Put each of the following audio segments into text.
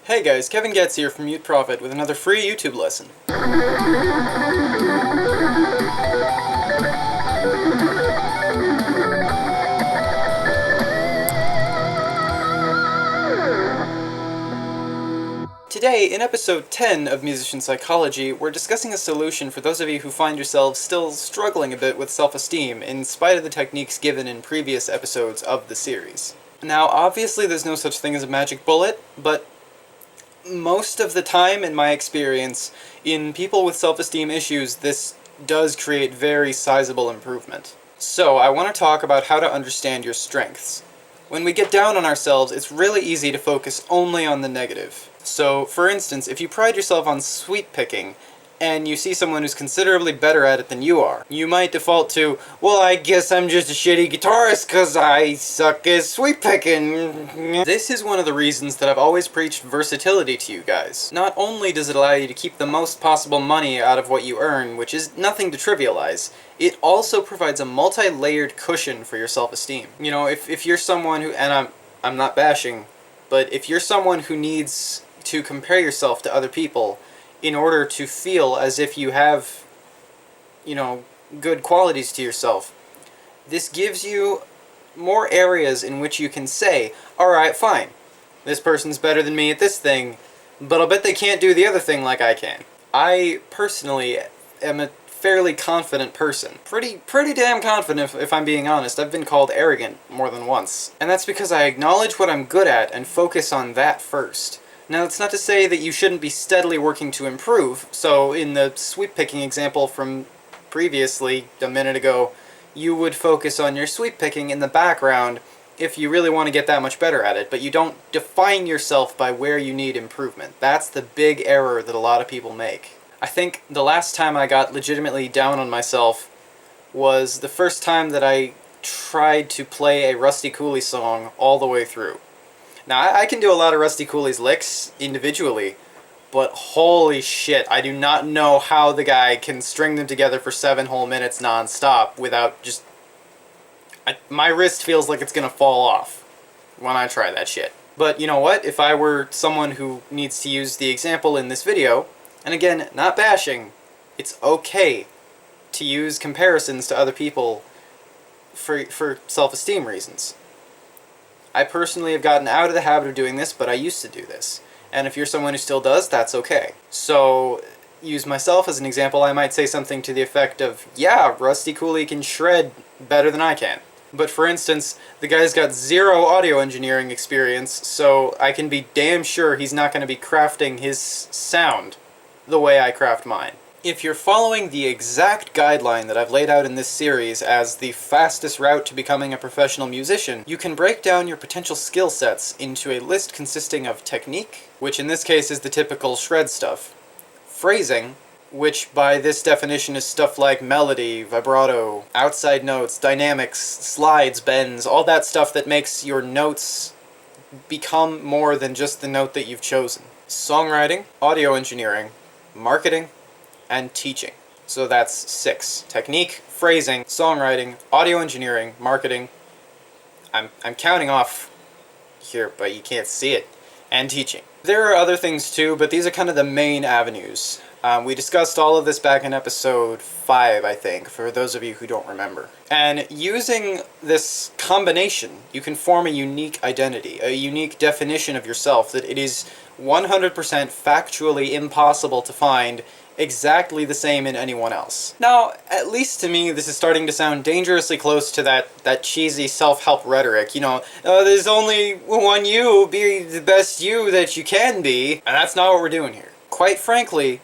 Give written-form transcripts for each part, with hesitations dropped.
Hey guys, Kevin Goetz here from Mute Profit with another free YouTube lesson. Today, in episode 10 of Musician Psychology, we're discussing a solution for those of you who find yourselves still struggling a bit with self-esteem in spite of the techniques given in previous episodes of the series. Now, obviously there's no such thing as a magic bullet, but most of the time, in my experience, in people with self-esteem issues, this does create very sizable improvement. So, I want to talk about how to understand your strengths. When we get down on ourselves, it's really easy to focus only on the negative. So, for instance, if you pride yourself on sweep picking, and you see someone who's considerably better at it than you are, you might default to, well, I guess I'm just a shitty guitarist because I suck at sweep picking. This is one of the reasons that I've always preached versatility to you guys. Not only does it allow you to keep the most possible money out of what you earn, which is nothing to trivialize, it also provides a multi-layered cushion for your self-esteem. You know, if you're someone who, and I'm not bashing, but if you're someone who needs to compare yourself to other people in order to feel as if you have, good qualities to yourself, this gives you more areas in which you can say, alright, fine, this person's better than me at this thing, but I'll bet they can't do the other thing like I can. I personally am a fairly confident person. Pretty damn confident if I'm being honest. I've been called arrogant more than once. And that's because I acknowledge what I'm good at and focus on that first. Now, it's not to say that you shouldn't be steadily working to improve. So, in the sweep picking example from previously, a minute ago, you would focus on your sweep picking in the background if you really want to get that much better at it, but you don't define yourself by where you need improvement. That's the big error that a lot of people make. I think the last time I got legitimately down on myself was the first time that I tried to play a Rusty Cooley song all the way through. Now, I can do a lot of Rusty Cooley's licks individually, but holy shit, I do not know how the guy can string them together for 7 whole minutes non-stop without just... my wrist feels like it's gonna fall off when I try that shit. But you know what? If I were someone who needs to use the example in this video, and again, not bashing, it's okay to use comparisons to other people for self-esteem reasons. I personally have gotten out of the habit of doing this, but I used to do this. And if you're someone who still does, that's okay. So, use myself as an example, I might say something to the effect of, yeah, Rusty Cooley can shred better than I can. But for instance, the guy's got 0 audio engineering experience, so I can be damn sure he's not going to be crafting his sound the way I craft mine. If you're following the exact guideline that I've laid out in this series as the fastest route to becoming a professional musician, you can break down your potential skill sets into a list consisting of technique, which in this case is the typical shred stuff, phrasing, which by this definition is stuff like melody, vibrato, outside notes, dynamics, slides, bends, all that stuff that makes your notes become more than just the note that you've chosen. Songwriting, audio engineering, marketing, and teaching. So that's 6. Technique, phrasing, songwriting, audio engineering, marketing. I'm counting off here, but you can't see it. And teaching. There are other things too, but these are kind of the main avenues. We discussed all of this back in episode 5, I think, for those of you who don't remember. And using this combination, you can form a unique identity, a unique definition of yourself that it is 100% factually impossible to find exactly the same in anyone else. Now, at least to me, this is starting to sound dangerously close to that cheesy self-help rhetoric. There's only one you, be the best you that you can be, and that's not what we're doing here. Quite frankly,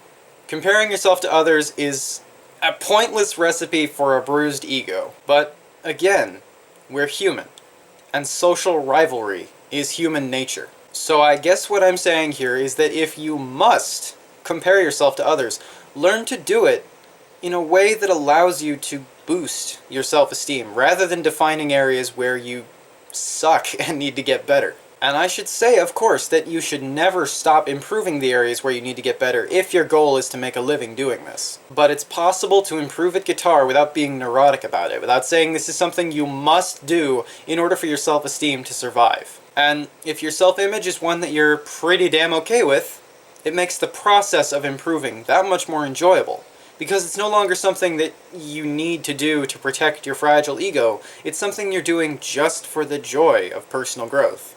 comparing yourself to others is a pointless recipe for a bruised ego. But, again, we're human, and social rivalry is human nature. So I guess what I'm saying here is that if you must compare yourself to others, learn to do it in a way that allows you to boost your self-esteem, rather than defining areas where you suck and need to get better. And I should say, of course, that you should never stop improving the areas where you need to get better if your goal is to make a living doing this. But it's possible to improve at guitar without being neurotic about it, without saying this is something you must do in order for your self-esteem to survive. And if your self-image is one that you're pretty damn okay with, it makes the process of improving that much more enjoyable. Because it's no longer something that you need to do to protect your fragile ego, it's something you're doing just for the joy of personal growth.